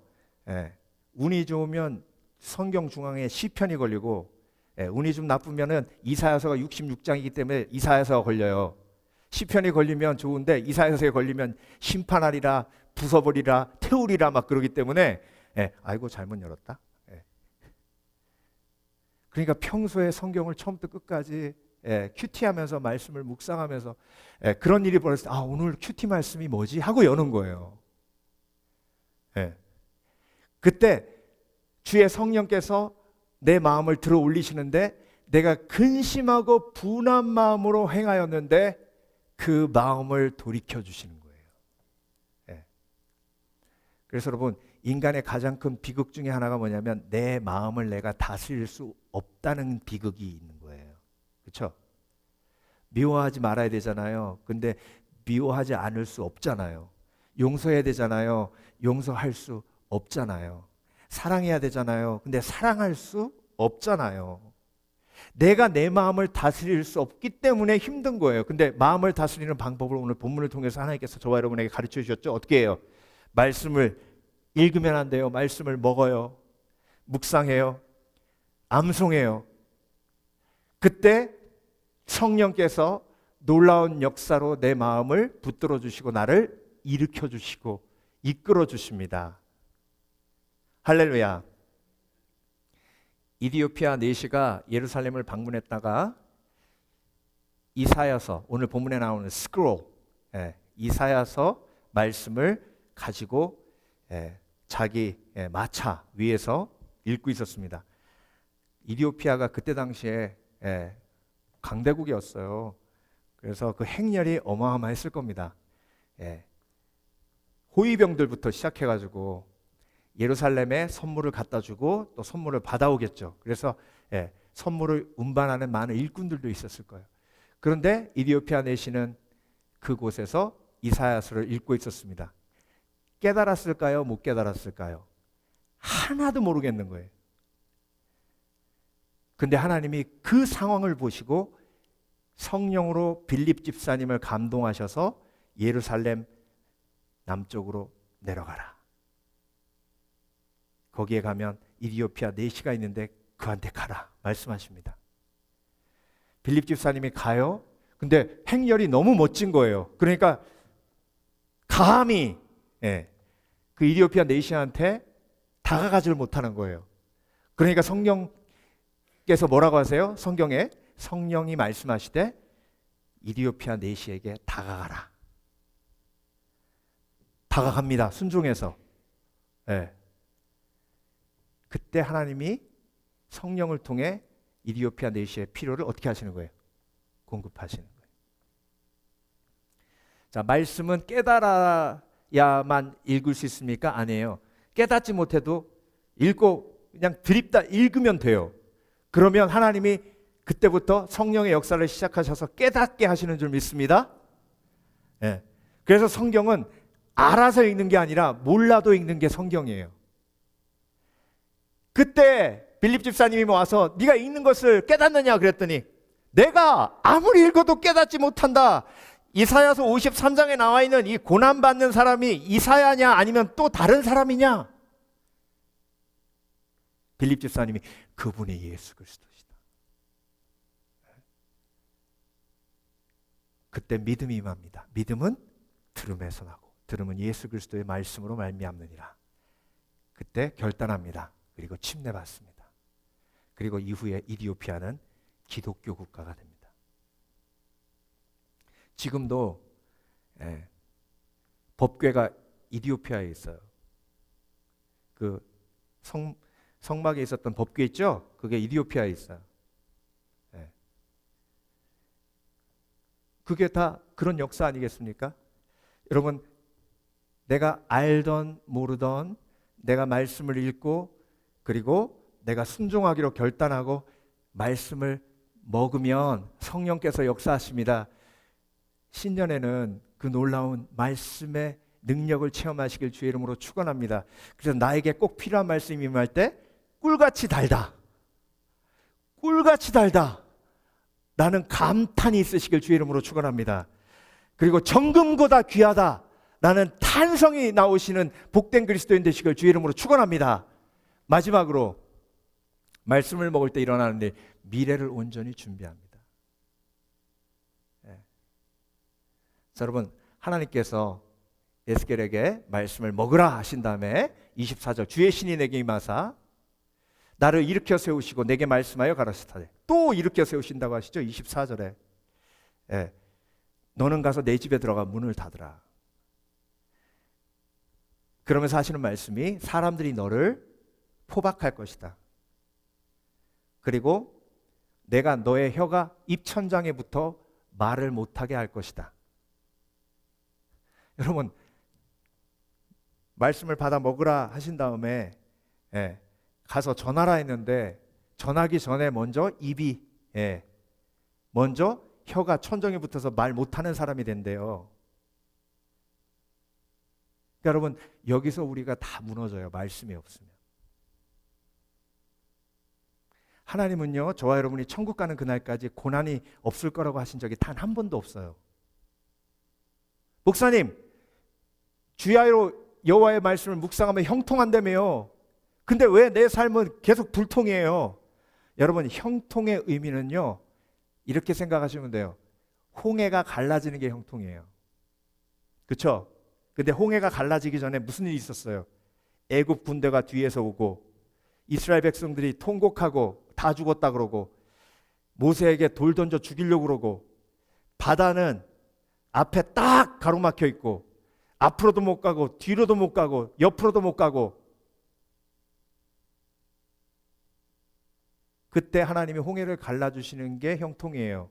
운이 좋으면 성경 중앙에 시편이 걸리고, 운이 좀 나쁘면은 이사야서가 66장이기 때문에 이사야서가 걸려요. 시편이 걸리면 좋은데 이사야서에 걸리면 심판하리라, 부숴버리라, 태우리라 막 그러기 때문에 아이고 잘못 열었다. 그러니까 평소에 성경을 처음부터 끝까지 큐티하면서 말씀을 묵상하면서 그런 일이 벌어졌을 때, 아, 오늘 큐티 말씀이 뭐지? 하고 여는 거예요. 그때 주의 성령께서 내 마음을 들어 올리시는데 내가 근심하고 분한 마음으로 행하였는데 그 마음을 돌이켜 주시는 거예요. 그래서 여러분, 인간의 가장 큰 비극 중에 하나가 뭐냐면 내 마음을 내가 다스릴 수 없다는 비극이 있는 거예요. 그렇죠? 미워하지 말아야 되잖아요. 근데 미워하지 않을 수 없잖아요. 용서해야 되잖아요. 용서할 수 없잖아요. 사랑해야 되잖아요. 근데 사랑할 수 없잖아요. 내가 내 마음을 다스릴 수 없기 때문에 힘든 거예요. 근데 마음을 다스리는 방법을 오늘 본문을 통해서 하나님께서 저와 여러분에게 가르쳐 주셨죠. 어떻게 해요? 말씀을 읽으면 안 돼요. 말씀을 먹어요. 묵상해요. 암송해요. 그때 성령께서 놀라운 역사로 내 마음을 붙들어 주시고 나를 일으켜 주시고 이끌어 주십니다. 할렐루야. 이디오피아 내시가 예루살렘을 방문했다가 이사야서, 오늘 본문에 나오는 스크롤, 이사야서 말씀을 가지고 자기 마차 위에서 읽고 있었습니다. 이디오피아가 그때 당시에 강대국이었어요. 그래서 그 행렬이 어마어마했을 겁니다. 호위병들부터 시작해가지고 예루살렘에 선물을 갖다 주고 또 선물을 받아오겠죠. 그래서 선물을 운반하는 많은 일꾼들도 있었을 거예요. 그런데 이디오피아 내시는 그곳에서 이사야서를 읽고 있었습니다. 깨달았을까요? 못 깨달았을까요? 하나도 모르겠는 거예요. 근데 하나님이 그 상황을 보시고 성령으로 빌립 집사님을 감동하셔서 예루살렘 남쪽으로 내려가라. 거기에 가면 이디오피아 내시가 있는데 그한테 가라 말씀하십니다. 빌립 집사님이 가요. 근데 행렬이 너무 멋진 거예요. 그러니까 감히 그 이디오피아 내시한테 다가가지를 못하는 거예요. 그러니까 성령께서 뭐라고 하세요? 성경에 성령이 말씀하시되 이디오피아 내시에게 다가가라. 다가갑니다. 순종해서. 그때 하나님이 성령을 통해 이디오피아 내시의 필요를 어떻게 하시는 거예요? 공급하시는 거예요. 자, 말씀은 깨달아야만 읽을 수 있습니까? 아니에요. 깨닫지 못해도 읽고 그냥 드립다 읽으면 돼요. 그러면 하나님이 그때부터 성령의 역사를 시작하셔서 깨닫게 하시는 줄 믿습니다. 예. 그래서 성경은 알아서 읽는 게 아니라 몰라도 읽는 게 성경이에요. 그때 빌립 집사님이 와서 네가 읽는 것을 깨닫느냐 그랬더니 내가 아무리 읽어도 깨닫지 못한다. 이사야서 53장에 나와 있는 이 고난받는 사람이 이사야냐 아니면 또 다른 사람이냐? 빌립 집사님이 그분이 예수 그리스도시다. 그때 믿음이 임합니다. 믿음은 들음에서 나고 들음은 예수 그리스도의 말씀으로 말미암느니라. 그때 결단합니다. 그리고 침례받습니다. 그리고 이후에 이디오피아는 기독교 국가가 됩니다. 지금도 법궤가 이디오피아에 있어요. 그 성막에 있었던 법궤 있죠? 그게 이디오피아에 있어요. 그게 다 그런 역사 아니겠습니까? 여러분, 내가 알던 모르던 내가 말씀을 읽고 그리고 내가 순종하기로 결단하고 말씀을 먹으면 성령께서 역사하십니다. 신년에는 그 놀라운 말씀의 능력을 체험하시길 주의 이름으로 축원합니다. 그래서 나에게 꼭 필요한 말씀이 임할 때 꿀같이 달다. 꿀같이 달다. 나는 감탄이 있으시길 주의 이름으로 축원합니다. 그리고 정금보다 귀하다. 나는 탄성이 나오시는 복된 그리스도인 되시길 주의 이름으로 축원합니다. 마지막으로 말씀을 먹을 때 일어나는 일, 미래를 온전히 준비합니다. 자, 여러분, 하나님께서 에스겔에게 말씀을 먹으라 하신 다음에 24절 주의 신이 내게 임하사 나를 일으켜 세우시고 내게 말씀하여 가라사대 또 일으켜 세우신다고 하시죠. 24절에 너는 가서 내 집에 들어가 문을 닫으라. 그러면서 하시는 말씀이 사람들이 너를 포박할 것이다. 그리고 내가 너의 혀가 입천장에 붙어 말을 못하게 할 것이다. 여러분, 말씀을 받아 먹으라 하신 다음에 가서 전하라 했는데 전하기 전에 먼저 입이 먼저 혀가 천정에 붙어서 말 못하는 사람이 된대요. 그러니까 여러분, 여기서 우리가 다 무너져요. 말씀이 없으면. 하나님은요, 저와 여러분이 천국 가는 그날까지 고난이 없을 거라고 하신 적이 단 한 번도 없어요. 목사님, 주야로 여호와의 말씀을 묵상하면 형통한다며요. 근데 왜 내 삶은 계속 불통이에요? 여러분, 형통의 의미는요, 이렇게 생각하시면 돼요. 홍해가 갈라지는 게 형통이에요. 그렇죠? 근데 홍해가 갈라지기 전에 무슨 일이 있었어요? 애굽 군대가 뒤에서 오고 이스라엘 백성들이 통곡하고 다 죽었다 그러고 모세에게 돌 던져 죽이려고 그러고 바다는 앞에 딱 가로막혀 있고 앞으로도 못 가고 뒤로도 못 가고 옆으로도 못 가고 그때 하나님이 홍해를 갈라주시는 게 형통이에요.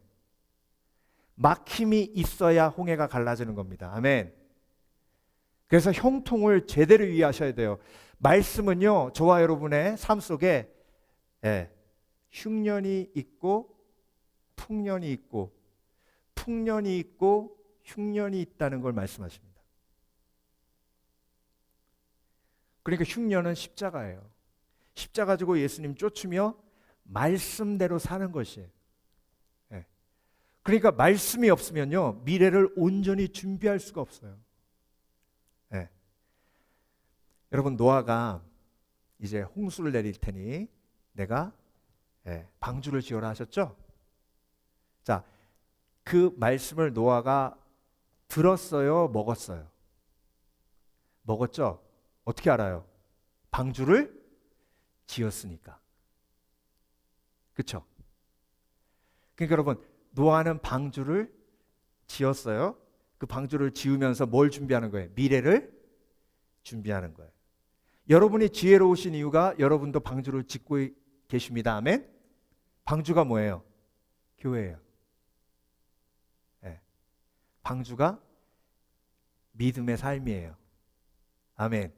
막힘이 있어야 홍해가 갈라지는 겁니다. 아멘. 그래서 형통을 제대로 이해하셔야 돼요. 말씀은요, 저와 여러분의 삶 속에 흉년이 있고 풍년이 있고 풍년이 있고 흉년이 있다는 걸 말씀하십니다. 그러니까 흉년은 십자가예요. 십자가 지고 예수님 쫓으며 말씀대로 사는 것이에요. 그러니까 말씀이 없으면요, 미래를 온전히 준비할 수가 없어요. 여러분, 노아가 이제 홍수를 내릴 테니 내가 방주를 지어라 하셨죠? 자, 그 말씀을 노아가 들었어요? 먹었어요? 먹었죠? 어떻게 알아요? 방주를 지었으니까. 그렇죠? 그러니까 여러분, 노아는 방주를 지었어요. 그 방주를 지으면서 뭘 준비하는 거예요? 미래를 준비하는 거예요. 여러분이 지혜로우신 이유가 여러분도 방주를 짓고 계십니다. 아멘? 방주가 뭐예요? 교회예요. 예. 방주가 믿음의 삶이에요. 아멘.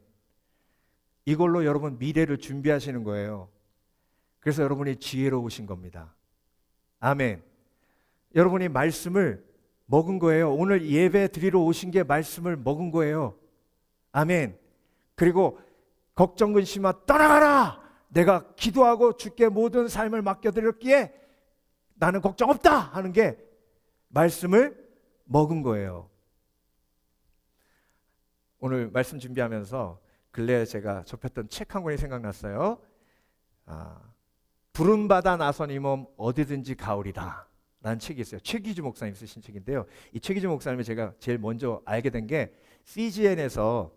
이걸로 여러분 미래를 준비하시는 거예요. 그래서 여러분이 지혜로우신 겁니다. 아멘. 여러분이 말씀을 먹은 거예요. 오늘 예배 드리러 오신 게 말씀을 먹은 거예요. 아멘. 그리고 걱정 근심아 떠나가라. 내가 기도하고 주께 모든 삶을 맡겨드렸기에 나는 걱정 없다 하는 게 말씀을 먹은 거예요. 오늘 말씀 준비하면서 근래에 제가 접했던 책 한 권이 생각났어요. 부름받아 나선 이 몸 어디든지 가오리다 라는 책이 있어요. 최기주 목사님 쓰신 책인데요. 이 최기주 목사님을 제가 제일 먼저 알게 된 게 CGN에서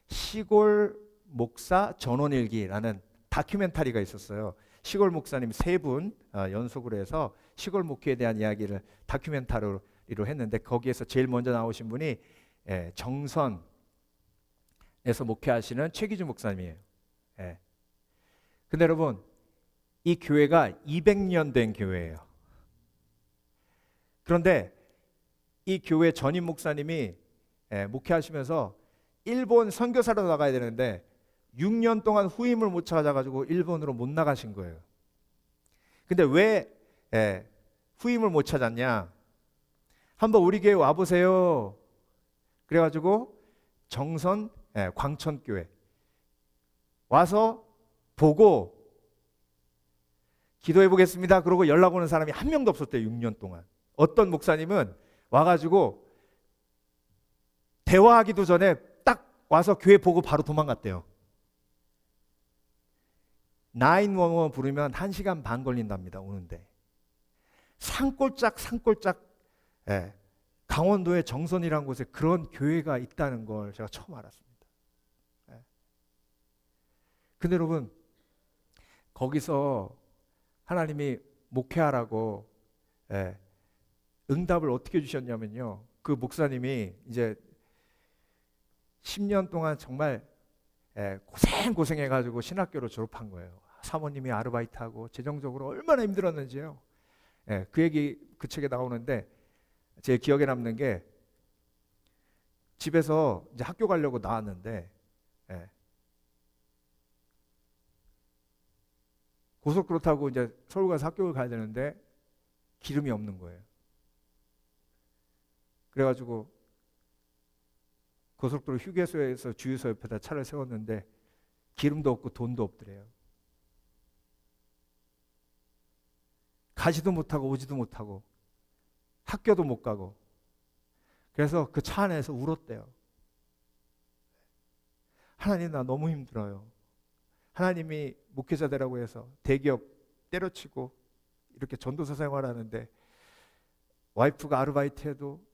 시골 목사 전원일기라는 다큐멘터리가 있었어요. 시골 목사님 3분 연속으로 해서 시골 목회에 대한 이야기를 다큐멘터리로 했는데 거기에서 제일 먼저 나오신 분이 정선에서 목회하시는 최기주 목사님이에요. 근데 여러분 이 교회가 200년 된 교회예요. 그런데 이 교회 전임 목사님이 목회하시면서 일본 선교사로 나가야 되는데 6년 동안 후임을 못 찾아가지고 일본으로 못 나가신 거예요. 근데 왜 후임을 못 찾았냐? 한번 우리 교회 와보세요. 그래가지고 정선 광천교회 와서 보고 기도해 보겠습니다. 그러고 연락 오는 사람이 한 명도 없었대요. 6년 동안. 어떤 목사님은 와가지고 대화하기도 전에 딱 와서 교회 보고 바로 도망갔대요. 911 부르면 1시간 반 걸린답니다. 오는데. 산골짝 강원도의 정선이라는 곳에 그런 교회가 있다는 걸 제가 처음 알았습니다. 근데 여러분 거기서 하나님이 목회하라고 응답을 어떻게 주셨냐면요. 그 목사님이 이제 10년 동안 정말 고생해가지고 신학교를 졸업한 거예요. 사모님이 아르바이트하고 재정적으로 얼마나 힘들었는지요. 그 얘기 그 책에 나오는데 제 기억에 남는 게 집에서 이제 학교 가려고 나왔는데 고속도로 타고 이제 서울 가서 학교를 가야 되는데 기름이 없는 거예요. 그래가지고 고속도로 휴게소에서 주유소 옆에다 차를 세웠는데 기름도 없고 돈도 없더래요. 가지도 못하고 오지도 못하고 학교도 못 가고 그래서 그 차 안에서 울었대요. 하나님 나 너무 힘들어요. 하나님이 목회자 되라고 해서 대기업 때려치고 이렇게 전도사 생활하는데 와이프가 아르바이트해도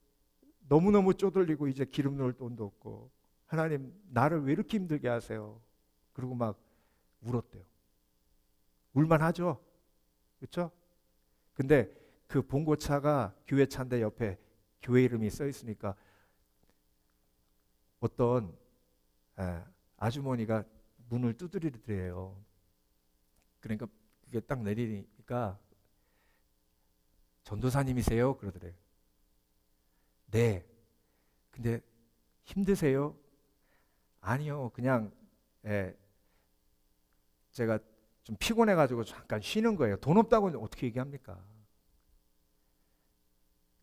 너무너무 쪼들리고 이제 기름 넣을 돈도 없고 하나님 나를 왜 이렇게 힘들게 하세요? 그리고 막 울었대요. 울만하죠? 그렇죠? 근데 그 봉고차가 교회 차인데 옆에 교회 이름이 써 있으니까 어떤 아주머니가 문을 두드리더래요. 그러니까 그게 딱 내리니까 전도사님이세요? 그러더래요. 네. 근데 힘드세요? 아니요. 그냥 제가 좀 피곤해가지고 잠깐 쉬는 거예요. 돈 없다고 어떻게 얘기합니까?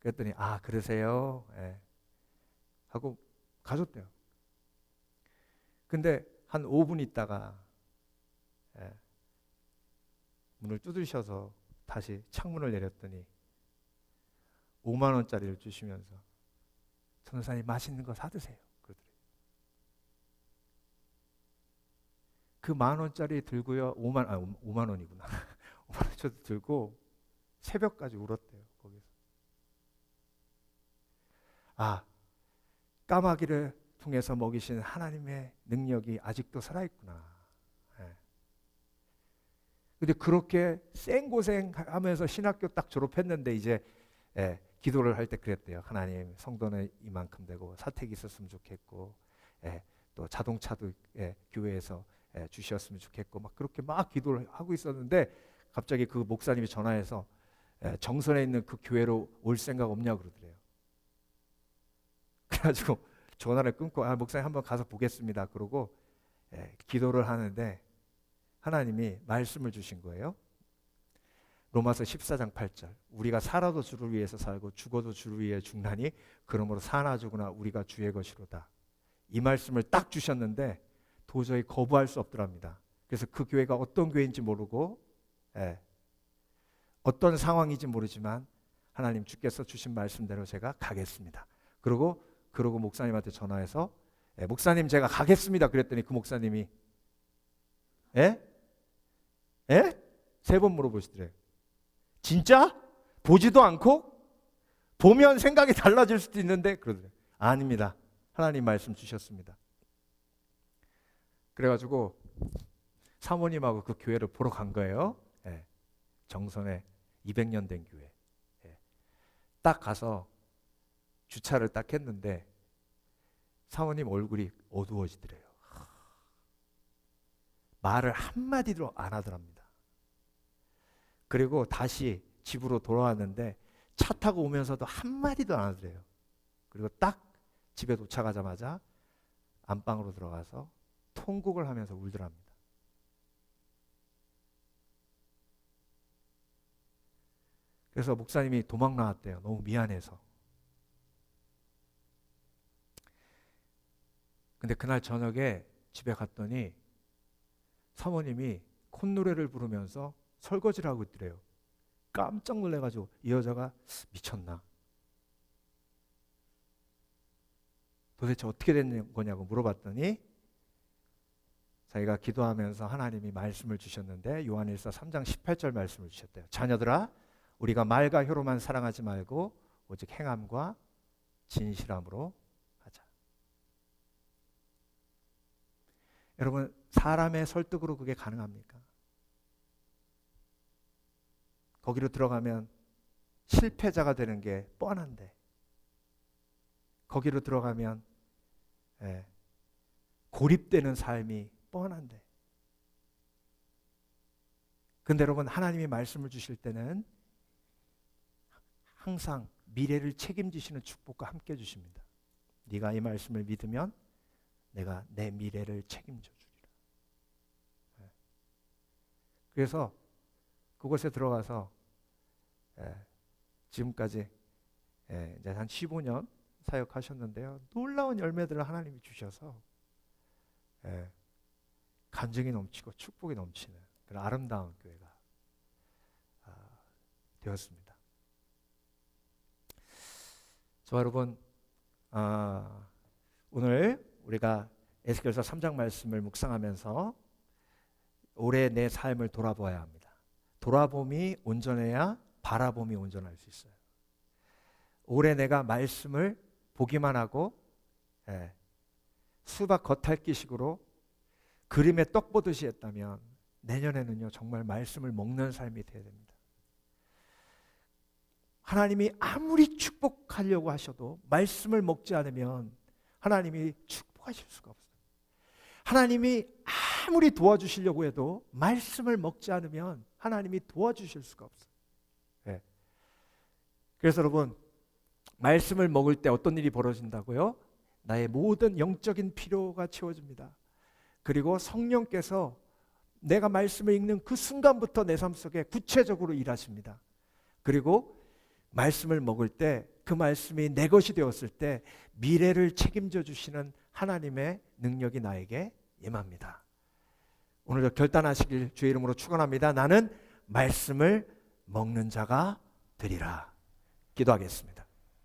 그랬더니 아 그러세요? 하고 가셨대요. 근데 한 5분 있다가 문을 두드리셔서 다시 창문을 내렸더니 5만 원짜리를 주시면서 전도사님 맛있는 거 사드세요. 그러더래요. 그 10,000원짜리 들고요. 5만 원이구나. 5만 원짜리 들고 새벽까지 울었대요. 거기서. 아, 까마귀를 통해서 먹이신 하나님의 능력이 아직도 살아있구나. 근데 그렇게 생고생하면서 신학교 딱 졸업했는데 이제 기도를 할 때 그랬대요. 하나님 성도는 이만큼 되고 사택이 있었으면 좋겠고 또 자동차도 교회에서 주셨으면 좋겠고 막 그렇게 막 기도를 하고 있었는데 갑자기 그 목사님이 전화해서 정선에 있는 그 교회로 올 생각 없냐고 그러더래요. 그래가지고 전화를 끊고 목사님 한번 가서 보겠습니다. 그러고 기도를 하는데 하나님이 말씀을 주신 거예요. 로마서 14장 8절 우리가 살아도 주를 위해서 살고 죽어도 주를 위해 죽나니 그러므로 사나 죽으나 우리가 주의 것이로다. 이 말씀을 딱 주셨는데 도저히 거부할 수 없더랍니다. 그래서 그 교회가 어떤 교회인지 모르고 어떤 상황인지 모르지만 하나님 주께서 주신 말씀대로 제가 가겠습니다. 그러고 목사님한테 전화해서 목사님 제가 가겠습니다. 그랬더니 그 목사님이 3번 물어보시더래요. 진짜? 보지도 않고? 보면 생각이 달라질 수도 있는데 그러더래요. 아닙니다. 하나님 말씀 주셨습니다. 그래가지고 사모님하고 그 교회를 보러 간 거예요. 정선에 200년 된 교회. 딱 가서 주차를 딱 했는데 사모님 얼굴이 어두워지더래요. 말을 한마디도 안 하더랍니다. 그리고 다시 집으로 돌아왔는데 차 타고 오면서도 한마디도 안 하더래요. 그리고 딱 집에 도착하자마자 안방으로 들어가서 통곡을 하면서 울더랍니다. 그래서 목사님이 도망 나왔대요. 너무 미안해서. 근데 그날 저녁에 집에 갔더니 사모님이 콧노래를 부르면서 설거지를 하고 있더래요. 깜짝 놀래가지고 이 여자가 미쳤나? 도대체 어떻게 된 거냐고 물어봤더니 자기가 기도하면서 하나님이 말씀을 주셨는데 요한일서 3장 18절 말씀을 주셨대요. 자녀들아 우리가 말과 혀로만 사랑하지 말고 오직 행함과 진실함으로 하자. 여러분 사람의 설득으로 그게 가능합니까? 거기로 들어가면 실패자가 되는 게 뻔한데 거기로 들어가면 고립되는 삶이 뻔한데 근데 여러분 하나님이 말씀을 주실 때는 항상 미래를 책임지시는 축복과 함께 주십니다. 네가 이 말씀을 믿으면 내가 내 미래를 책임져 주리라. 그래서 그곳에 들어가서 지금까지 이제 한 15년 사역하셨는데요. 놀라운 열매들을 하나님이 주셔서 간증이 넘치고 축복이 넘치는 그런 아름다운 교회가 되었습니다. 저와 여러분 오늘 우리가 에스겔서 3장 말씀을 묵상하면서 올해 내 삶을 돌아보아야 합니다. 돌아봄이 온전해야 바라봄이 온전할 수 있어요. 올해 내가 말씀을 보기만 하고 수박 겉핥기식으로 그림에 떡 보듯이 했다면 내년에는요 정말 말씀을 먹는 삶이 되어야 됩니다. 하나님이 아무리 축복하려고 하셔도 말씀을 먹지 않으면 하나님이 축복하실 수가 없어요. 하나님이 아무리 도와주시려고 해도 말씀을 먹지 않으면 하나님이 도와주실 수가 없어요. 그래서 여러분 말씀을 먹을 때 어떤 일이 벌어진다고요? 나의 모든 영적인 필요가 채워집니다. 그리고 성령께서 내가 말씀을 읽는 그 순간부터 내 삶 속에 구체적으로 일하십니다. 그리고 말씀을 먹을 때 그 말씀이 내 것이 되었을 때 미래를 책임져 주시는 하나님의 능력이 나에게 임합니다. 오늘도 결단하시길 주의 이름으로 축원합니다. 나는 말씀을 먹는 자가 되리라. 기도하겠습니다.